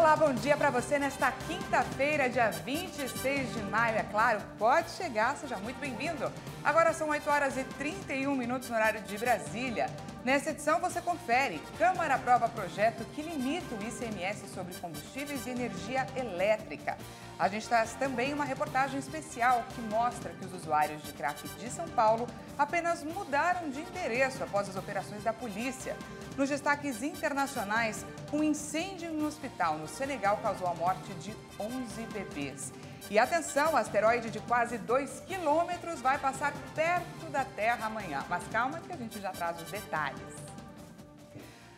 Olá, bom dia para você nesta quinta-feira, dia 26 de maio. É claro, pode chegar, seja muito bem-vindo. Agora são 8 horas e 31 minutos no horário de Brasília. Nessa edição você confere: Câmara aprova projeto que limita o ICMS sobre combustíveis e energia elétrica. A gente traz também uma reportagem especial que mostra que os usuários de crack de São Paulo apenas mudaram de endereço após as operações da polícia. Nos destaques internacionais, um incêndio em um hospital no Senegal causou a morte de 11 bebês. E atenção, o asteroide de quase 2 quilômetros vai passar perto da Terra amanhã. Mas calma que a gente já traz os detalhes.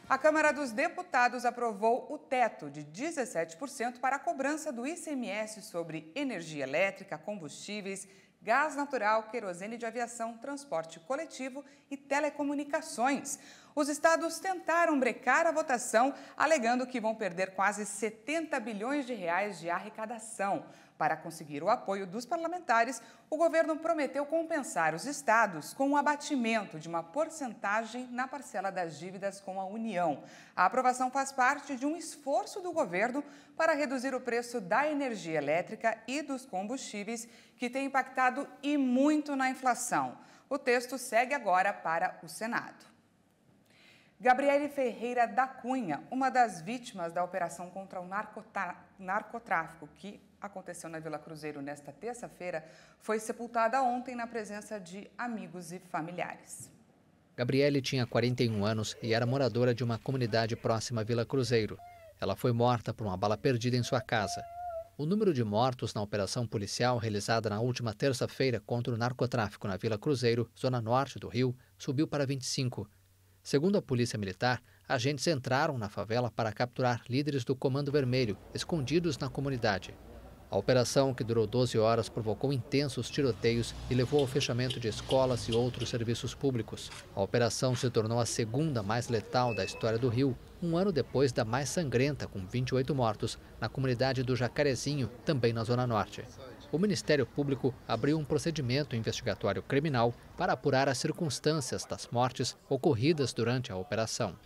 A Câmara dos Deputados aprovou o teto de 17% para a cobrança do ICMS sobre energia elétrica, combustíveis, gás natural, querosene de aviação, transporte coletivo e telecomunicações. Os estados tentaram brecar a votação, alegando que vão perder quase 70 bilhões de reais de arrecadação. Para conseguir o apoio dos parlamentares, o governo prometeu compensar os estados com um abatimento de uma porcentagem na parcela das dívidas com a União. A aprovação faz parte de um esforço do governo para reduzir o preço da energia elétrica e dos combustíveis, que tem impactado e muito na inflação. O texto segue agora para o Senado. Gabriele Ferreira da Cunha, uma das vítimas da operação contra o narcotráfico que aconteceu na Vila Cruzeiro nesta terça-feira, foi sepultada ontem na presença de amigos e familiares. Gabriele tinha 41 anos e era moradora de uma comunidade próxima à Vila Cruzeiro. Ela foi morta por uma bala perdida em sua casa. O número de mortos na operação policial realizada na última terça-feira contra o narcotráfico na Vila Cruzeiro, zona norte do Rio, subiu para 25. Segundo a Polícia Militar, agentes entraram na favela para capturar líderes do Comando Vermelho, escondidos na comunidade. A operação, que durou 12 horas, provocou intensos tiroteios e levou ao fechamento de escolas e outros serviços públicos. A operação se tornou a segunda mais letal da história do Rio, um ano depois da mais sangrenta, com 28 mortos, na comunidade do Jacarezinho, também na Zona Norte. O Ministério Público abriu um procedimento investigatório criminal para apurar as circunstâncias das mortes ocorridas durante a operação.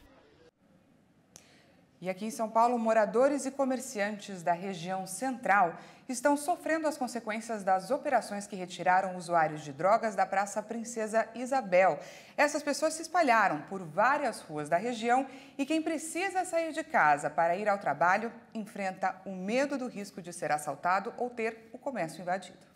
E aqui em São Paulo, moradores e comerciantes da região central estão sofrendo as consequências das operações que retiraram usuários de drogas da Praça Princesa Isabel. Essas pessoas se espalharam por várias ruas da região e quem precisa sair de casa para ir ao trabalho enfrenta o medo do risco de ser assaltado ou ter o comércio invadido.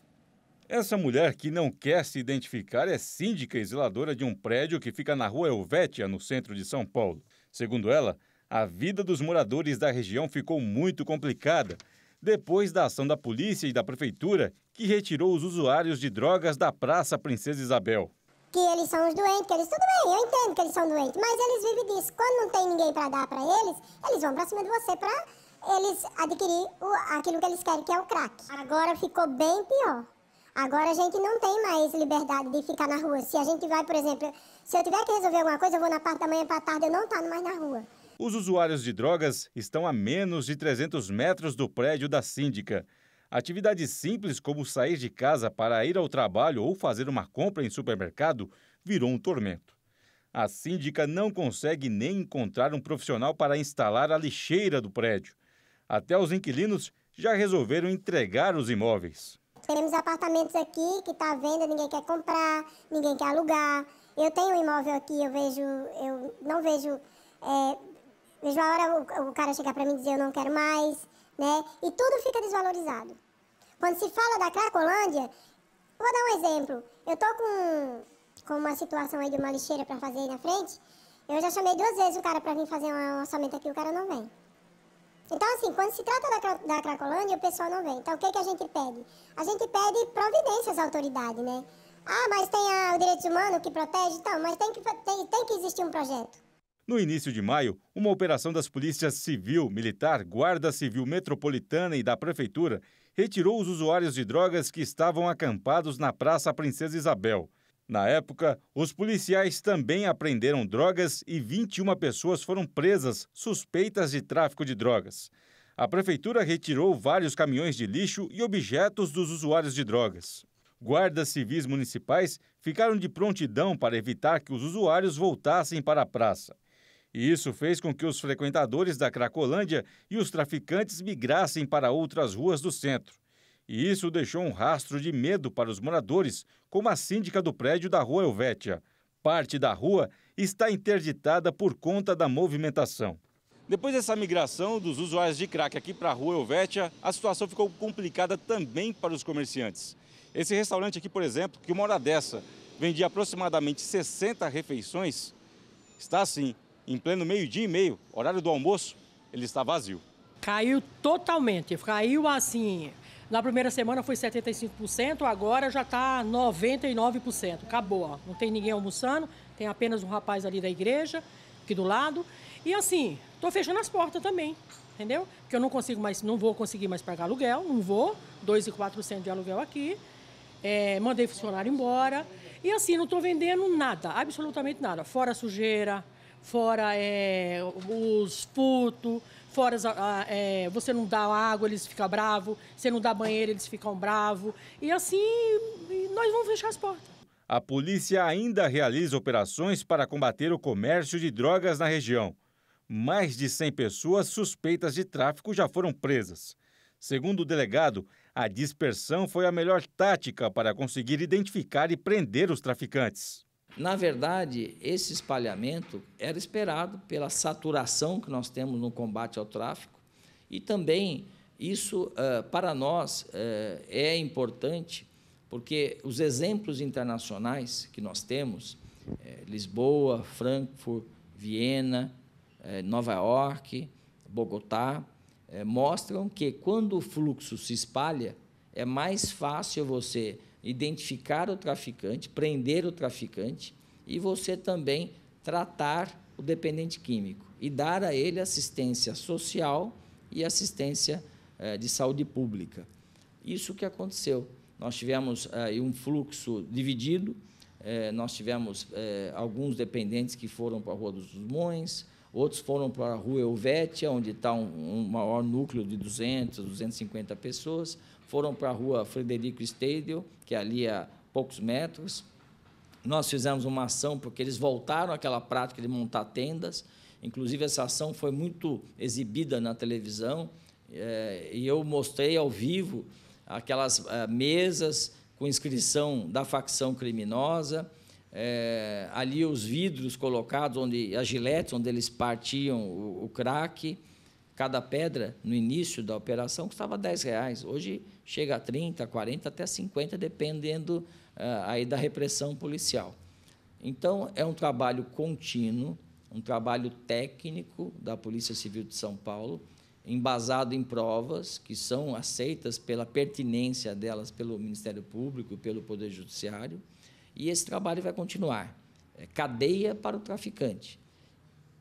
Essa mulher, que não quer se identificar, é síndica e zeladora de um prédio que fica na Rua Helvétia, no centro de São Paulo. Segundo ela, a vida dos moradores da região ficou muito complicada depois da ação da polícia e da prefeitura, que retirou os usuários de drogas da Praça Princesa Isabel. Que eles são os doentes, que eles tudo bem, eu entendo que eles são doentes, mas eles vivem disso. Quando não tem ninguém para dar para eles vão para cima de você para eles adquirir aquilo que eles querem, que é o crack. Agora ficou bem pior. Agora a gente não tem mais liberdade de ficar na rua. Se a gente vai, por exemplo, se eu tiver que resolver alguma coisa, eu vou na parte da manhã para a tarde, eu não estou mais na rua. Os usuários de drogas estão a menos de 300 metros do prédio da síndica. Atividades simples como sair de casa para ir ao trabalho ou fazer uma compra em supermercado virou um tormento. A síndica não consegue nem encontrar um profissional para instalar a lixeira do prédio. Até os inquilinos já resolveram entregar os imóveis. Temos apartamentos aqui que está à venda, ninguém quer comprar, ninguém quer alugar. Eu tenho um imóvel aqui, eu não vejo... Vejo a hora o cara chegar para mim e dizer eu não quero mais, né? E tudo fica desvalorizado. Quando se fala da Cracolândia, vou dar um exemplo. Eu tô com uma situação aí de uma lixeira para fazer aí na frente. Eu já chamei 2 vezes o cara para vir fazer um orçamento aqui, o cara não vem. Então, assim, quando se trata da Cracolândia, o pessoal não vem. Então, o que a gente pede? A gente pede providências à autoridade, né? Ah, mas tem o direitos humanos que protege? Então, mas tem que existir um projeto. No início de maio, uma operação das polícias Civil, Militar, Guarda Civil Metropolitana e da Prefeitura retirou os usuários de drogas que estavam acampados na Praça Princesa Isabel. Na época, os policiais também apreenderam drogas e 21 pessoas foram presas suspeitas de tráfico de drogas. A Prefeitura retirou vários caminhões de lixo e objetos dos usuários de drogas. Guardas civis municipais ficaram de prontidão para evitar que os usuários voltassem para a praça. E isso fez com que os frequentadores da Cracolândia e os traficantes migrassem para outras ruas do centro. E isso deixou um rastro de medo para os moradores, como a síndica do prédio da Rua Helvétia. Parte da rua está interditada por conta da movimentação. Depois dessa migração dos usuários de crack aqui para a Rua Helvétia, a situação ficou complicada também para os comerciantes. Esse restaurante aqui, por exemplo, que uma hora dessa vendia aproximadamente 60 refeições, está assim, em pleno meio-dia e meio, horário do almoço, ele está vazio. Caiu totalmente, caiu assim, na primeira semana foi 75%, agora já está 99%, acabou, ó. Não tem ninguém almoçando, tem apenas um rapaz ali da igreja, aqui do lado, e assim, estou fechando as portas também, entendeu? Porque eu não vou conseguir mais pagar aluguel, não vou, 2.400 de aluguel aqui, mandei funcionário embora, e assim, não estou vendendo nada, absolutamente nada, fora a sujeira, fora os furtos, fora você não dá água, eles ficam bravos, você não dá banheiro, eles ficam bravos, e assim, nós vamos fechar as portas. A polícia ainda realiza operações para combater o comércio de drogas na região. Mais de 100 pessoas suspeitas de tráfico já foram presas. Segundo o delegado, a dispersão foi a melhor tática para conseguir identificar e prender os traficantes. Na verdade, esse espalhamento era esperado pela saturação que nós temos no combate ao tráfico e também isso, para nós, é importante porque os exemplos internacionais que nós temos, Lisboa, Frankfurt, Viena, Nova York, Bogotá, mostram que quando o fluxo se espalha, é mais fácil você identificar o traficante, prender o traficante e você também tratar o dependente químico e dar a ele assistência social e assistência de saúde pública. Isso que aconteceu. Nós tivemos um fluxo dividido, nós tivemos alguns dependentes que foram para a Rua dos Dumões, outros foram para a Rua Helvétia, onde está um maior núcleo de 200, 250 pessoas, foram para a Rua Frederico Stadel, que é ali a poucos metros. Nós fizemos uma ação porque eles voltaram àquela prática de montar tendas, inclusive essa ação foi muito exibida na televisão, e eu mostrei ao vivo aquelas mesas com inscrição da facção criminosa, ali os vidros colocados, as giletes, onde eles partiam o crack. Cada pedra, no início da operação, custava R$10. Hoje chega a 30, 40, até 50, dependendo aí da repressão policial. Então, é um trabalho contínuo, um trabalho técnico da Polícia Civil de São Paulo, embasado em provas que são aceitas pela pertinência delas pelo Ministério Público, pelo Poder Judiciário, e esse trabalho vai continuar. Cadeia para o traficante.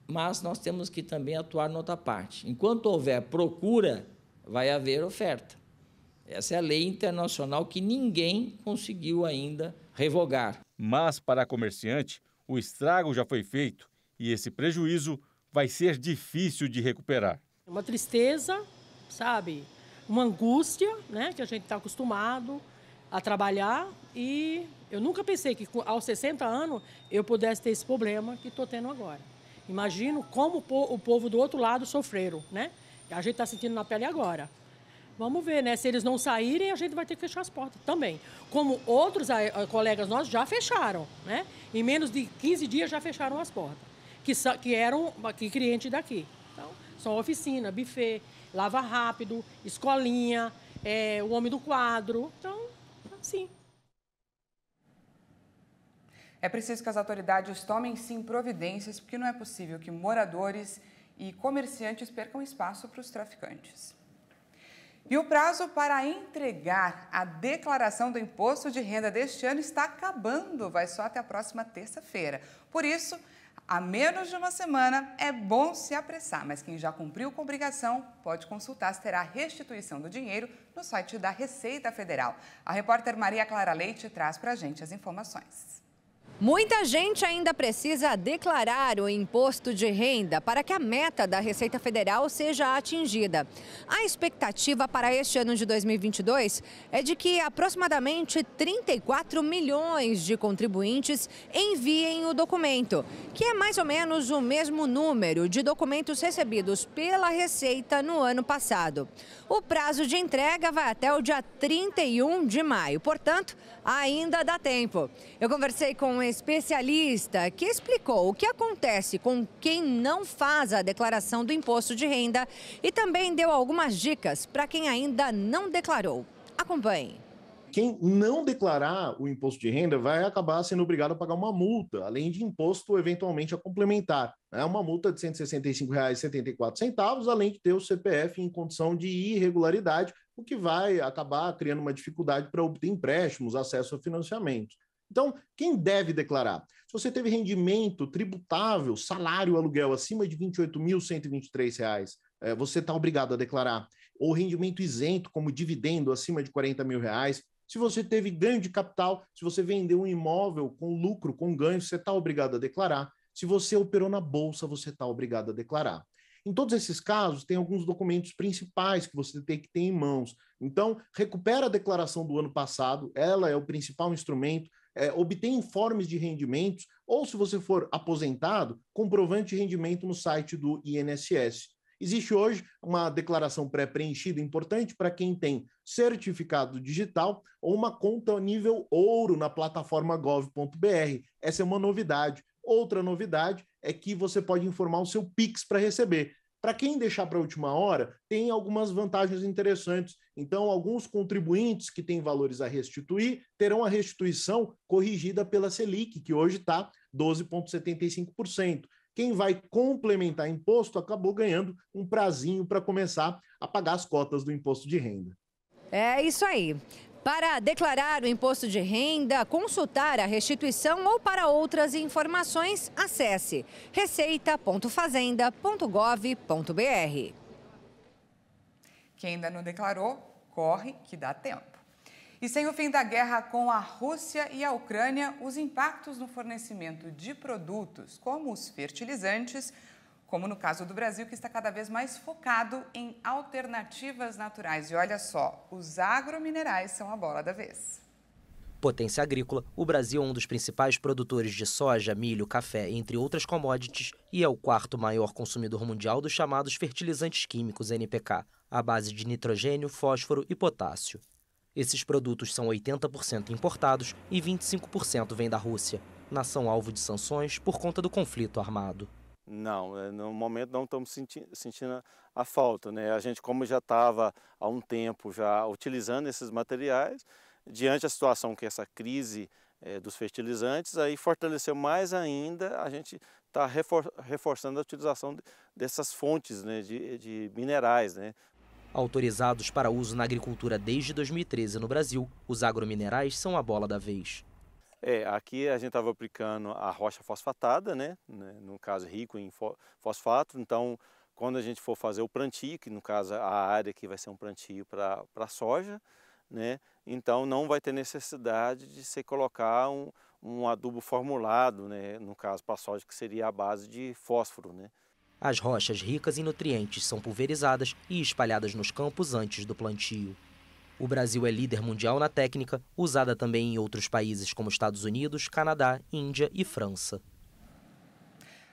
Mas nós temos que também atuar noutra parte. Enquanto houver procura, vai haver oferta. Essa é a lei internacional que ninguém conseguiu ainda revogar. Mas, para a comerciante, o estrago já foi feito e esse prejuízo vai ser difícil de recuperar. Uma tristeza, sabe? Uma angústia, né? Que a gente está acostumado a trabalhar e eu nunca pensei que aos 60 anos eu pudesse ter esse problema que estou tendo agora. Imagino como o povo do outro lado sofreram, né? A gente está sentindo na pele agora. Vamos ver, né? Se eles não saírem, a gente vai ter que fechar as portas também. Como outros colegas nossos já fecharam, né? Em menos de 15 dias já fecharam as portas, que eram aqui clientes daqui. Então, são oficina, buffet, lava rápido, escolinha, o homem do quadro. Então, assim. É preciso que as autoridades tomem, sim, providências, porque não é possível que moradores e comerciantes percam espaço para os traficantes. E o prazo para entregar a declaração do imposto de renda deste ano está acabando, vai só até a próxima terça-feira. Por isso, há menos de uma semana, é bom se apressar, mas quem já cumpriu com obrigação pode consultar se terá restituição do dinheiro no site da Receita Federal. A repórter Maria Clara Leite traz para a gente as informações. Muita gente ainda precisa declarar o imposto de renda para que a meta da Receita Federal seja atingida. A expectativa para este ano de 2022 é de que aproximadamente 34 milhões de contribuintes enviem o documento, que é mais ou menos o mesmo número de documentos recebidos pela Receita no ano passado. O prazo de entrega vai até o dia 31 de maio, portanto, ainda dá tempo. Eu conversei com um especialista que explicou o que acontece com quem não faz a declaração do imposto de renda e também deu algumas dicas para quem ainda não declarou. Acompanhe. Quem não declarar o imposto de renda vai acabar sendo obrigado a pagar uma multa, além de imposto eventualmente a complementar. É uma multa de R$ 165,74, além de ter o CPF em condição de irregularidade, o que vai acabar criando uma dificuldade para obter empréstimos, acesso a financiamento. Então, quem deve declarar? Se você teve rendimento tributável, salário, aluguel acima de R$ 28.123, você está obrigado a declarar. Ou rendimento isento, como dividendo acima de R$ 40 mil. Se você teve ganho de capital, se você vendeu um imóvel com lucro, com ganho, você está obrigado a declarar. Se você operou na bolsa, você está obrigado a declarar. Em todos esses casos, tem alguns documentos principais que você tem que ter em mãos. Então, recupera a declaração do ano passado, ela é o principal instrumento, obtém informes de rendimentos, ou se você for aposentado, comprovante de rendimento no site do INSS. Existe hoje uma declaração pré-preenchida importante para quem tem certificado digital ou uma conta nível ouro na plataforma gov.br. Essa é uma novidade. Outra novidade é que você pode informar o seu Pix para receber. Para quem deixar para a última hora, tem algumas vantagens interessantes. Então, alguns contribuintes que têm valores a restituir terão a restituição corrigida pela Selic, que hoje está 12,75%. Quem vai complementar imposto acabou ganhando um prazinho para começar a pagar as cotas do imposto de renda. É isso aí. Para declarar o imposto de renda, consultar a restituição ou para outras informações, acesse receita.fazenda.gov.br. Quem ainda não declarou, corre que dá tempo. E sem o fim da guerra com a Rússia e a Ucrânia, os impactos no fornecimento de produtos, como os fertilizantes, como no caso do Brasil, que está cada vez mais focado em alternativas naturais. E olha só, os agrominerais são a bola da vez. Potência agrícola, o Brasil é um dos principais produtores de soja, milho, café, entre outras commodities, e é o quarto maior consumidor mundial dos chamados fertilizantes químicos NPK, à base de nitrogênio, fósforo e potássio. Esses produtos são 80% importados e 25% vêm da Rússia, nação alvo de sanções por conta do conflito armado. Não, no momento não estamos sentindo a falta, né? A gente, como já estava há um tempo já utilizando esses materiais, diante da situação que essa crise dos fertilizantes, aí fortaleceu mais ainda, a gente está reforçando a utilização dessas fontes, né, de minerais, né? Autorizados para uso na agricultura desde 2013 no Brasil, os agrominerais são a bola da vez. Aqui a gente estava aplicando a rocha fosfatada, né? No caso rico em fosfato, então quando a gente for fazer o plantio, que no caso a área aqui vai ser um plantio para soja, né? Então não vai ter necessidade de se colocar um adubo formulado, né? No caso para a soja, que seria a base de fósforo, né? As rochas ricas em nutrientes são pulverizadas e espalhadas nos campos antes do plantio. O Brasil é líder mundial na técnica, usada também em outros países como Estados Unidos, Canadá, Índia e França.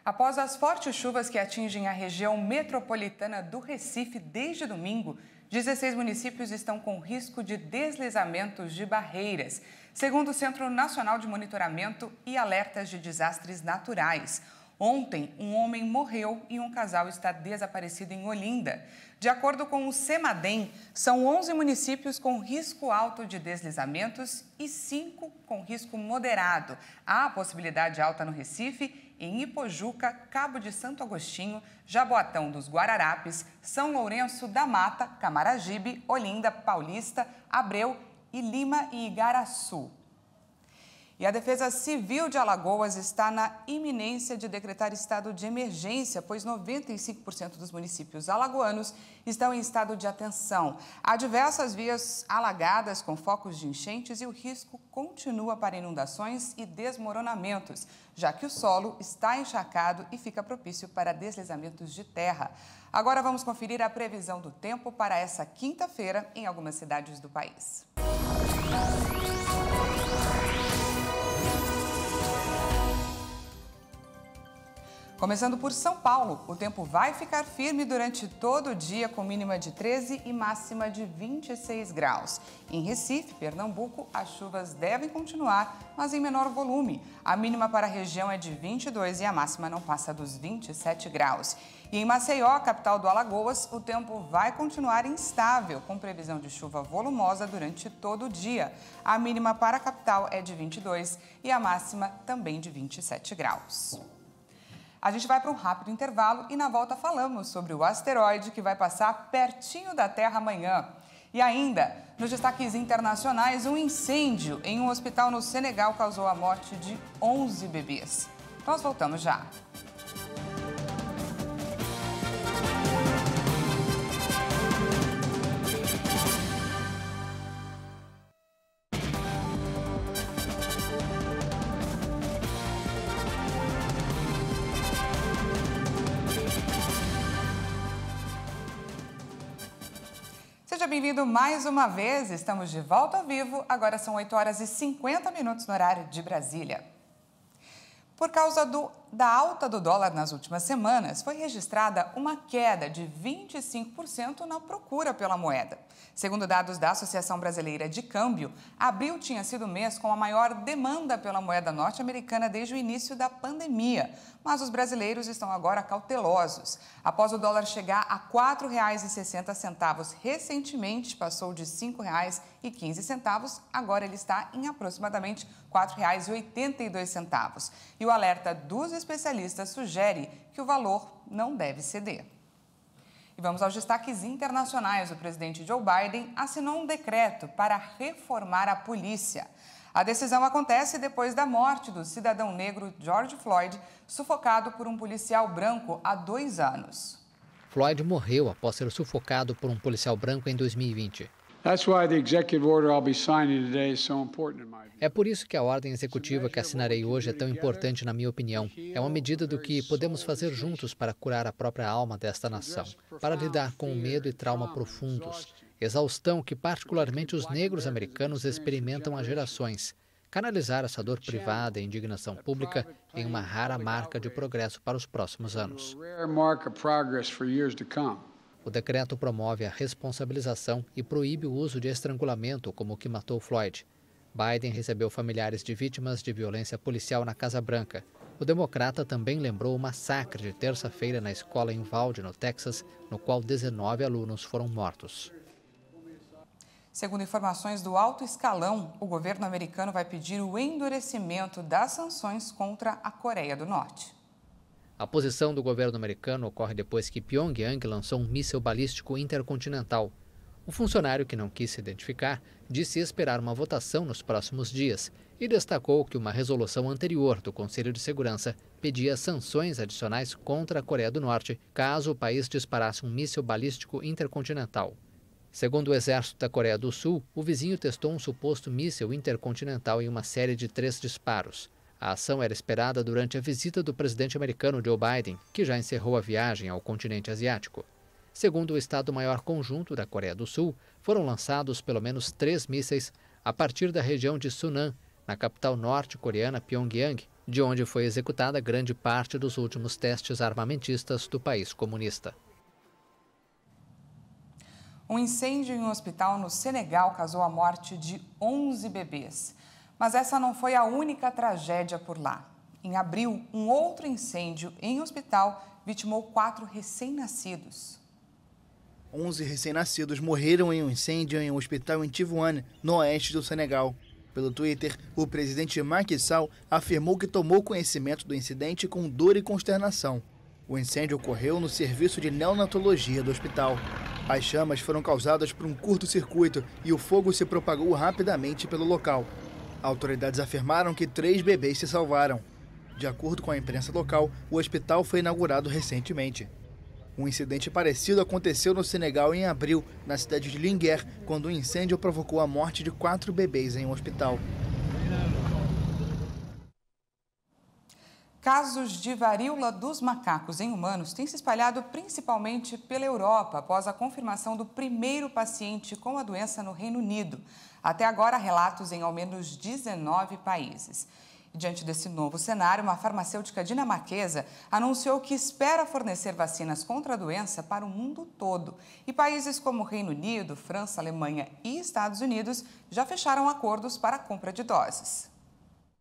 Após as fortes chuvas que atingem a região metropolitana do Recife desde domingo, 16 municípios estão com risco de deslizamentos de barreiras, segundo o Centro Nacional de Monitoramento e Alertas de Desastres Naturais. Ontem, um homem morreu e um casal está desaparecido em Olinda. De acordo com o CEMADEM, são 11 municípios com risco alto de deslizamentos e 5 com risco moderado. Há possibilidade alta no Recife, em Ipojuca, Cabo de Santo Agostinho, Jaboatão dos Guararapes, São Lourenço da Mata, Camaragibe, Olinda, Paulista, Abreu e Lima e Igaraçu. E a Defesa Civil de Alagoas está na iminência de decretar estado de emergência, pois 95% dos municípios alagoanos estão em estado de atenção. Há diversas vias alagadas com focos de enchentes e o risco continua para inundações e desmoronamentos, já que o solo está encharcado e fica propício para deslizamentos de terra. Agora vamos conferir a previsão do tempo para essa quinta-feira em algumas cidades do país. Começando por São Paulo, o tempo vai ficar firme durante todo o dia, com mínima de 13 e máxima de 26 graus. Em Recife, Pernambuco, as chuvas devem continuar, mas em menor volume. A mínima para a região é de 22 e a máxima não passa dos 27 graus. E em Maceió, capital do Alagoas, o tempo vai continuar instável, com previsão de chuva volumosa durante todo o dia. A mínima para a capital é de 22 e a máxima também de 27 graus. A gente vai para um rápido intervalo e na volta falamos sobre o asteroide que vai passar pertinho da Terra amanhã. E ainda, nos destaques internacionais, um incêndio em um hospital no Senegal causou a morte de 11 bebês. Nós voltamos já. Seja bem-vindo mais uma vez, estamos de volta ao vivo, agora são 8 horas e 50 minutos no horário de Brasília. Por causa da alta do dólar nas últimas semanas, foi registrada uma queda de 25% na procura pela moeda. Segundo dados da Associação Brasileira de Câmbio, abril tinha sido o mês com a maior demanda pela moeda norte-americana desde o início da pandemia. Mas os brasileiros estão agora cautelosos. Após o dólar chegar a R$ 4,60, recentemente passou de R$ 5,15, agora ele está em aproximadamente R$ 4,82. E o alerta dos especialistas sugere que o valor não deve ceder. E vamos aos destaques internacionais. O presidente Joe Biden assinou um decreto para reformar a polícia. A decisão acontece depois da morte do cidadão negro George Floyd, sufocado por um policial branco há 2 anos. Floyd morreu após ser sufocado por um policial branco em 2020. É por isso que a ordem executiva que assinarei hoje é tão importante, na minha opinião. É uma medida do que podemos fazer juntos para curar a própria alma desta nação, para lidar com o medo e trauma profundos, exaustão que particularmente os negros americanos experimentam há gerações, canalizar essa dor privada e indignação pública em uma rara marca de progresso para os próximos anos. O decreto promove a responsabilização e proíbe o uso de estrangulamento como o que matou Floyd. Biden recebeu familiares de vítimas de violência policial na Casa Branca. O democrata também lembrou o massacre de terça-feira na escola em Uvalde, no Texas, no qual 19 alunos foram mortos. Segundo informações do alto escalão, o governo americano vai pedir o endurecimento das sanções contra a Coreia do Norte. A posição do governo americano ocorre depois que Pyongyang lançou um míssil balístico intercontinental. O funcionário, que não quis se identificar, disse esperar uma votação nos próximos dias e destacou que uma resolução anterior do Conselho de Segurança pedia sanções adicionais contra a Coreia do Norte caso o país disparasse um míssil balístico intercontinental. Segundo o exército da Coreia do Sul, o vizinho testou um suposto míssil intercontinental em uma série de 3 disparos. A ação era esperada durante a visita do presidente americano Joe Biden, que já encerrou a viagem ao continente asiático. Segundo o Estado-Maior Conjunto da Coreia do Sul, foram lançados pelo menos 3 mísseis a partir da região de Sunan, na capital norte-coreana Pyongyang, de onde foi executada grande parte dos últimos testes armamentistas do país comunista. Um incêndio em um hospital no Senegal causou a morte de 11 bebês. Mas essa não foi a única tragédia por lá. Em abril, um outro incêndio em um hospital vitimou 4 recém-nascidos. 11 recém-nascidos morreram em um incêndio em um hospital em Tivuane, no oeste do Senegal. Pelo Twitter, o presidente Macky Sall afirmou que tomou conhecimento do incidente com dor e consternação. O incêndio ocorreu no serviço de neonatologia do hospital. As chamas foram causadas por um curto-circuito e o fogo se propagou rapidamente pelo local. Autoridades afirmaram que 3 bebês se salvaram. De acordo com a imprensa local, o hospital foi inaugurado recentemente. Um incidente parecido aconteceu no Senegal em abril, na cidade de Linguère, quando um incêndio provocou a morte de 4 bebês em um hospital. Casos de varíola dos macacos em humanos têm se espalhado principalmente pela Europa, após a confirmação do primeiro paciente com a doença no Reino Unido. Até agora, relatos em ao menos 19 países. E diante desse novo cenário, uma farmacêutica dinamarquesa anunciou que espera fornecer vacinas contra a doença para o mundo todo. E países como Reino Unido, França, Alemanha e Estados Unidos já fecharam acordos para a compra de doses.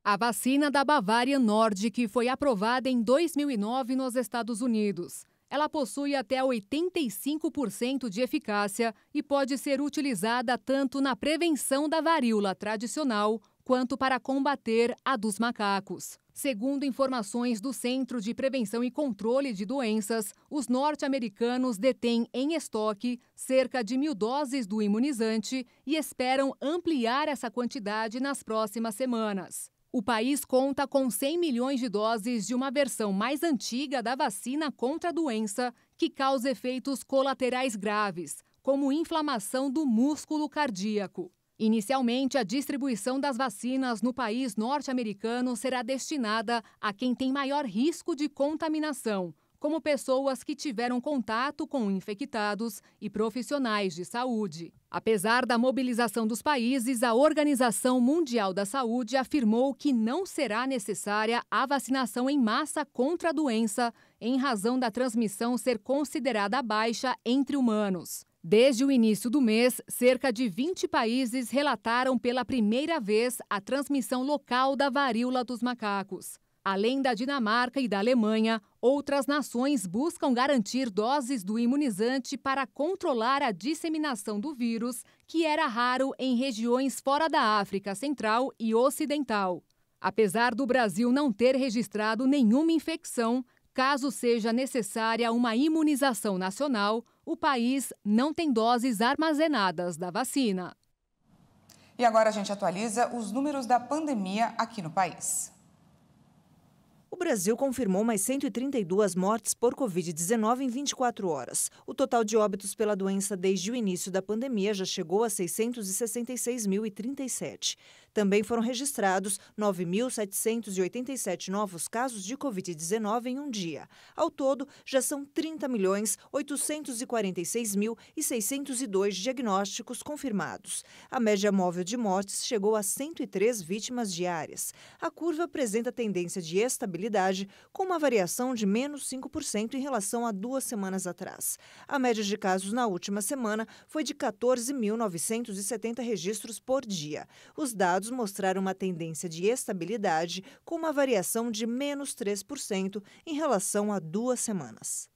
A vacina da Bavarian Nordic foi aprovada em 2009 nos Estados Unidos. Ela possui até 85% de eficácia e pode ser utilizada tanto na prevenção da varíola tradicional quanto para combater a dos macacos. Segundo informações do Centro de Prevenção e Controle de Doenças, os norte-americanos detêm em estoque cerca de 1.000 doses do imunizante e esperam ampliar essa quantidade nas próximas semanas. O país conta com 100 milhões de doses de uma versão mais antiga da vacina contra a doença, que causa efeitos colaterais graves, como inflamação do músculo cardíaco. Inicialmente, a distribuição das vacinas no país norte-americano será destinada a quem tem maior risco de contaminação, como pessoas que tiveram contato com infectados e profissionais de saúde. Apesar da mobilização dos países, a Organização Mundial da Saúde afirmou que não será necessária a vacinação em massa contra a doença, em razão da transmissão ser considerada baixa entre humanos. Desde o início do mês, cerca de 20 países relataram pela primeira vez a transmissão local da varíola dos macacos. Além da Dinamarca e da Alemanha, outras nações buscam garantir doses do imunizante para controlar a disseminação do vírus, que era raro em regiões fora da África Central e Ocidental. Apesar do Brasil não ter registrado nenhuma infecção, caso seja necessária uma imunização nacional, o país não tem doses armazenadas da vacina. E agora a gente atualiza os números da pandemia aqui no país. O Brasil confirmou mais 132 mortes por Covid-19 em 24 horas. O total de óbitos pela doença desde o início da pandemia já chegou a 666.037. Também foram registrados 9.787 novos casos de Covid-19 em um dia. Ao todo, já são 30.846.602 diagnósticos confirmados. A média móvel de mortes chegou a 103 vítimas diárias. A curva apresenta tendência de estabilidade, com uma variação de menos 5% em relação a 2 semanas atrás. A média de casos na última semana foi de 14.970 registros por dia. Os dados mostraram uma tendência de estabilidade, com uma variação de menos 3% em relação a 2 semanas.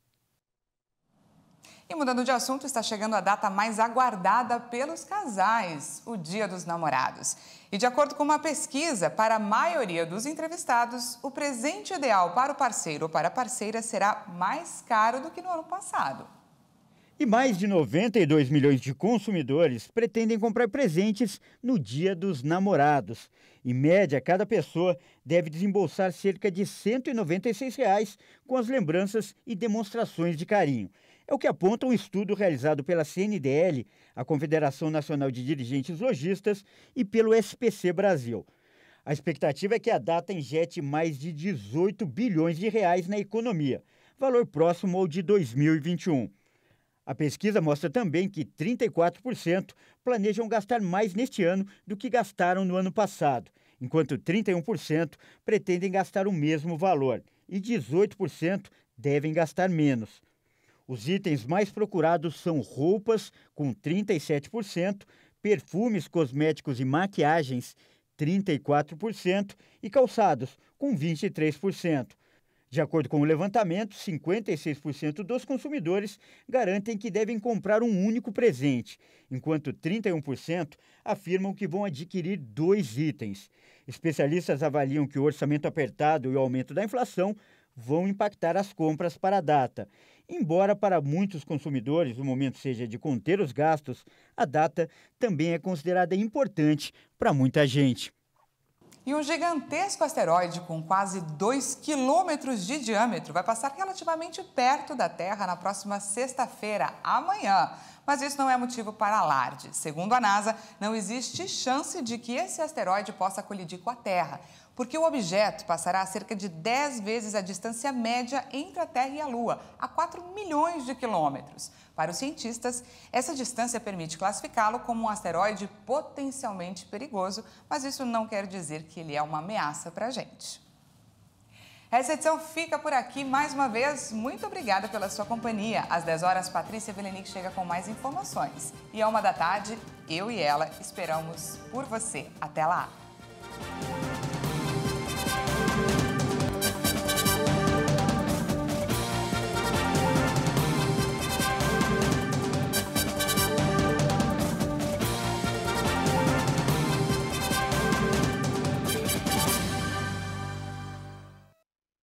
E mudando de assunto, está chegando a data mais aguardada pelos casais, o Dia dos Namorados. E de acordo com uma pesquisa, para a maioria dos entrevistados, o presente ideal para o parceiro ou para a parceira será mais caro do que no ano passado. E mais de 92 milhões de consumidores pretendem comprar presentes no Dia dos Namorados. Em média, cada pessoa deve desembolsar cerca de R$ 196 com as lembranças e demonstrações de carinho. É o que aponta um estudo realizado pela CNDL, a Confederação Nacional de Dirigentes Lojistas, e pelo SPC Brasil. A expectativa é que a data injete mais de 18 bilhões de reais na economia, valor próximo ao de 2021. A pesquisa mostra também que 34% planejam gastar mais neste ano do que gastaram no ano passado, enquanto 31% pretendem gastar o mesmo valor e 18% devem gastar menos. Os itens mais procurados são roupas, com 37%, perfumes, cosméticos e maquiagens, 34%, e calçados, com 23%. De acordo com o levantamento, 56% dos consumidores garantem que devem comprar um único presente, enquanto 31% afirmam que vão adquirir 2 itens. Especialistas avaliam que o orçamento apertado e o aumento da inflação vão impactar as compras para a data. Embora para muitos consumidores o momento seja de conter os gastos, a data também é considerada importante para muita gente. E um gigantesco asteroide com quase 2 quilômetros de diâmetro vai passar relativamente perto da Terra na próxima sexta-feira, amanhã. Mas isso não é motivo para alarde. Segundo a NASA, não existe chance de que esse asteroide possa colidir com a Terra, porque o objeto passará a cerca de 10 vezes a distância média entre a Terra e a Lua, a 4 milhões de quilômetros. Para os cientistas, essa distância permite classificá-lo como um asteroide potencialmente perigoso, mas isso não quer dizer que ele é uma ameaça para a gente. Essa edição fica por aqui. Mais uma vez, muito obrigada pela sua companhia. Às 10 horas, Patrícia Velenic chega com mais informações. E à 1 da tarde, eu e ela esperamos por você. Até lá!